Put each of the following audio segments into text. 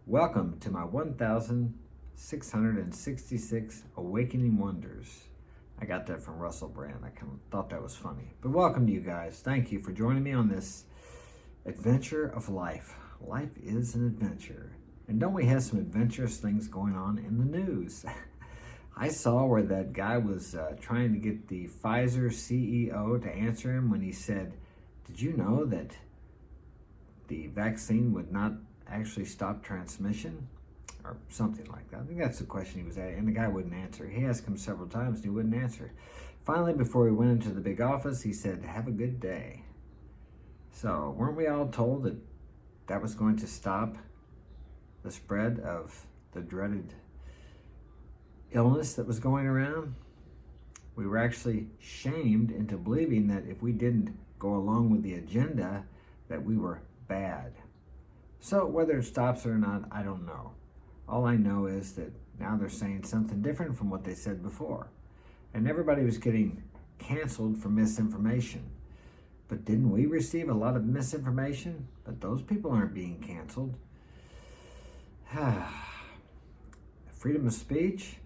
Welcome to my 1,666 Awakening Wonders. I got that from Russell Brand. I kind of thought that was funny. But welcome to you guys. Thank you for joining me on this adventure of life. Life is an adventure. And don't we have some adventurous things going on in the news? I saw where that guy was trying to get the Pfizer CEO to answer him when he said, "Did you know that the vaccine would not actually stop transmission?" Or something like that. I think that's the question he was at, and the guy wouldn't answer. He asked him several times and he wouldn't answer. Finally, before he went into the big office, he said, "Have a good day." So weren't we all told that that was going to stop the spread of the dreaded illness that was going around? We were actually shamed into believing that if we didn't go along with the agenda, that we were bad. So whether it stops or not, I don't know. All I know is that now they're saying something different from what they said before. And everybody was getting canceled for misinformation. But didn't we receive a lot of misinformation? But those people aren't being canceled. Freedom of speech?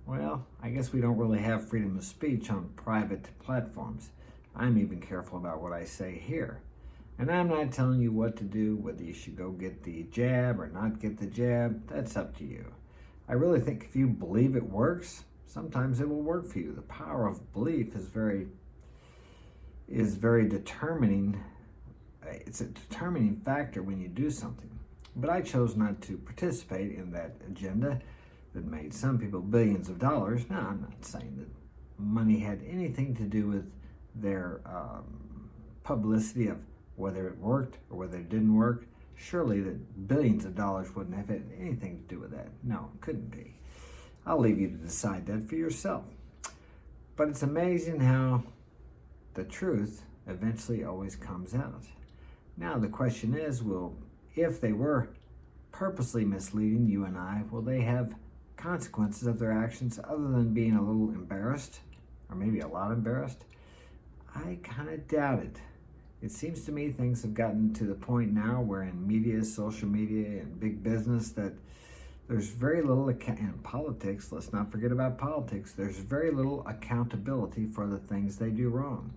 Well, I guess we don't really have freedom of speech on private platforms. I'm even careful about what I say here. And I'm not telling you what to do, whether you should go get the jab or not get the jab. That's up to you. I really think if you believe it works, sometimes it will work for you. The power of belief is very determining. It's a determining factor when you do something. But I chose not to participate in that agenda that made some people billions of dollars. Now, I'm not saying that money had anything to do with their publicity of whether it worked or whether it didn't work. Surely that billions of dollars wouldn't have had anything to do with that. No, it couldn't be. I'll leave you to decide that for yourself. But it's amazing how the truth eventually always comes out. Now the question is, if they were purposely misleading you and I, will they have consequences of their actions other than being a little embarrassed, or maybe a lot embarrassed? I kind of doubt it. It seems to me things have gotten to the point now where in media, social media, and big business that there's very little, and politics, let's not forget about politics, there's very little accountability for the things they do wrong.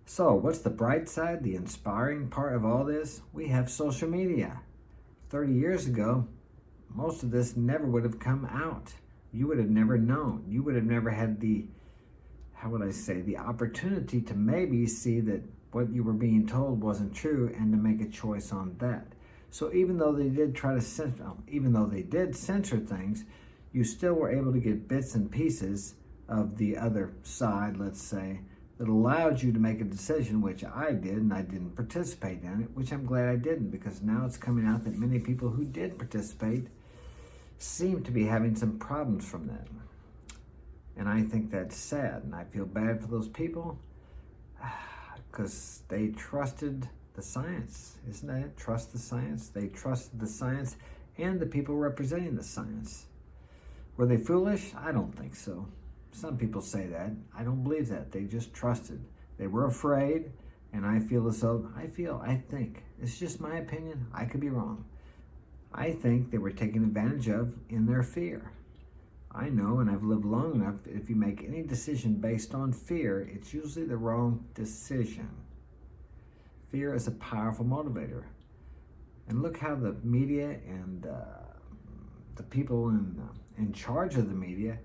So what's the bright side, the inspiring part of all this? We have social media. 30 years ago, most of this never would have come out. You would have never known. You would have never had the opportunity to maybe see that what you were being told wasn't true and to make a choice on that. So even though they did censor things, you still were able to get bits and pieces of the other side, let's say, that allowed you to make a decision, which I did, and I didn't participate in it, which I'm glad I didn't, because now it's coming out that many people who did participate seem to be having some problems from that. And I think that's sad, and I feel bad for those people because they trusted the science. Isn't that it? Trust the science. They trusted the science and the people representing the science. Were they foolish? I don't think so. Some people say that. I don't believe that. They just trusted. They were afraid, and I think, it's just my opinion. I could be wrong. I think they were taken advantage of in their fear. I know, and I've lived long enough, if you make any decision based on fear, it's usually the wrong decision. Fear is a powerful motivator. And look how the media and the people in charge of the media,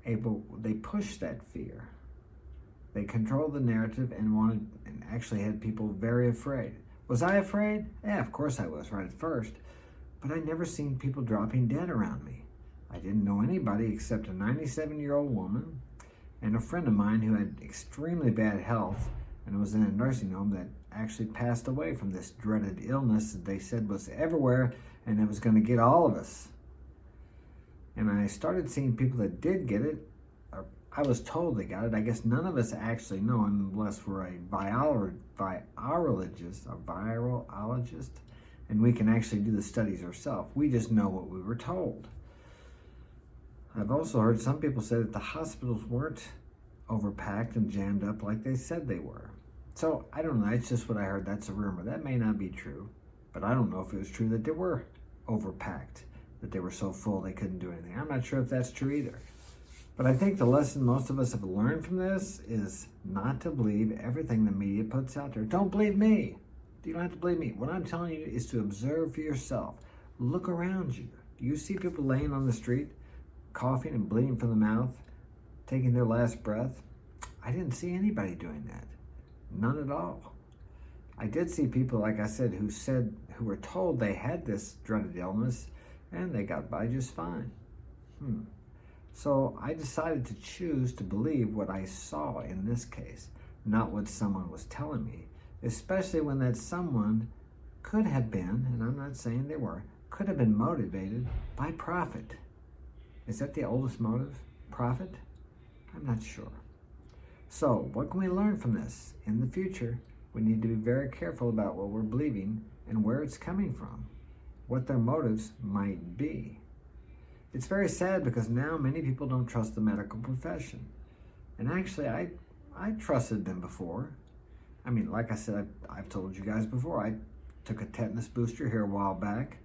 they push that fear. They control the narrative and actually had people very afraid. Was I afraid? Yeah, of course I was right at first. But I never seen people dropping dead around me. I didn't know anybody except a 97-year-old woman and a friend of mine who had extremely bad health and was in a nursing home that actually passed away from this dreaded illness that they said was everywhere and it was going to get all of us. And I started seeing people that did get it, or I was told they got it. I guess none of us actually know unless we're a virologist, and we can actually do the studies ourselves. We just know what we were told. I've also heard some people say that the hospitals weren't overpacked and jammed up like they said they were. So I don't know, it's just what I heard. That's a rumor. That may not be true, But I don't know if it was true that they were overpacked, that they were so full they couldn't do anything. I'm not sure if that's true either. But I think the lesson most of us have learned from this is not to believe everything the media puts out there. Don't believe me. You don't have to believe me. What I'm telling you is to observe for yourself. Look around you. Do you see people laying on the street, coughing and bleeding from the mouth, taking their last breath? I didn't see anybody doing that. None at all. I did see people, like I said, who were told they had this dreaded illness and they got by just fine. So I decided to choose to believe what I saw in this case, not what someone was telling me, especially when that someone could have been, and I'm not saying they were, could have been motivated by profit. Is that the oldest motive? Profit? I'm not sure. So what can we learn from this? In the future, we need to be very careful about what we're believing and where it's coming from, what their motives might be. It's very sad because now many people don't trust the medical profession. And actually, I trusted them before. I mean, like I said, I've told you guys before, I took a tetanus booster here a while back,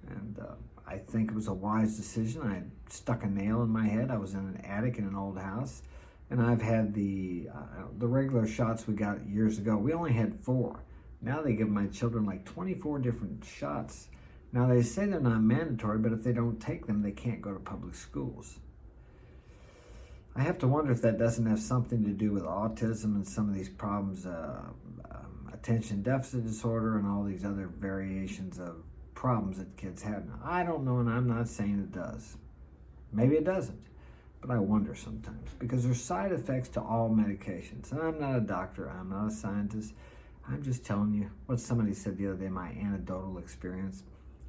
and I think it was a wise decision. I stuck a nail in my head. I was in an attic in an old house, and I've had the regular shots we got years ago. We only had 4. Now they give my children like 24 different shots. Now they say they're not mandatory, but if they don't take them, they can't go to public schools. I have to wonder if that doesn't have something to do with autism and some of these problems, attention deficit disorder and all these other variations of problems that kids have now. I don't know, and I'm not saying it does. Maybe it doesn't, but I wonder sometimes because there's side effects to all medications. And I'm not a doctor, I'm not a scientist. I'm just telling you what somebody said the other day, my anecdotal experience.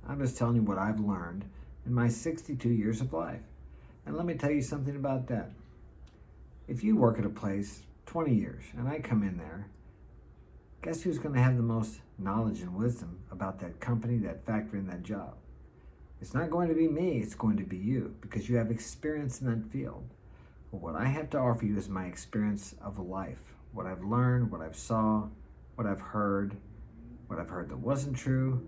I'm just telling you what I've learned in my 62 years of life. And let me tell you something about that. If you work at a place 20 years and I come in there, guess who's going to have the most knowledge and wisdom about that company, that factory, and that job? It's not going to be me, it's going to be you, because you have experience in that field. But what I have to offer you is my experience of life, what I've learned, what I've saw, what I've heard that wasn't true.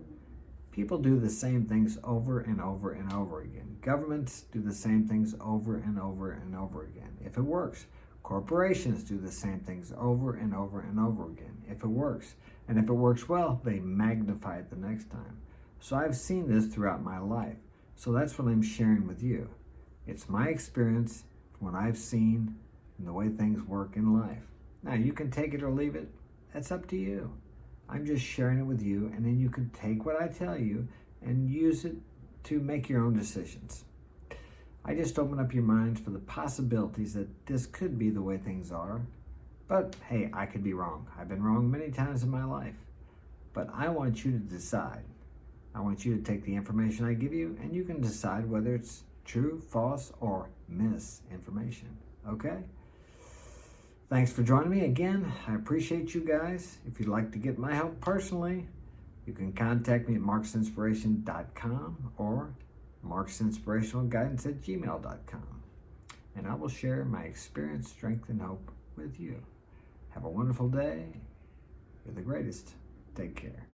People do the same things over and over and over again. Governments do the same things over and over and over again. If it works, corporations do the same things over and over and over again. If it works, and if it works well, they magnify it the next time. So I've seen this throughout my life. So that's what I'm sharing with you. It's my experience from what I've seen and the way things work in life. Now, you can take it or leave it. That's up to you. I'm just sharing it with you, and then you can take what I tell you and use it to make your own decisions. I just open up your minds for the possibilities that this could be the way things are. But hey, I could be wrong. I've been wrong many times in my life. But I want you to decide. I want you to take the information I give you, and you can decide whether it's true, false, or misinformation. Okay? Thanks for joining me again. I appreciate you guys. If you'd like to get my help personally, you can contact me at marksinspiration.com or marksinspirationalguidance@gmail.com. And I will share my experience, strength, and hope with you. Have a wonderful day. You're the greatest. Take care.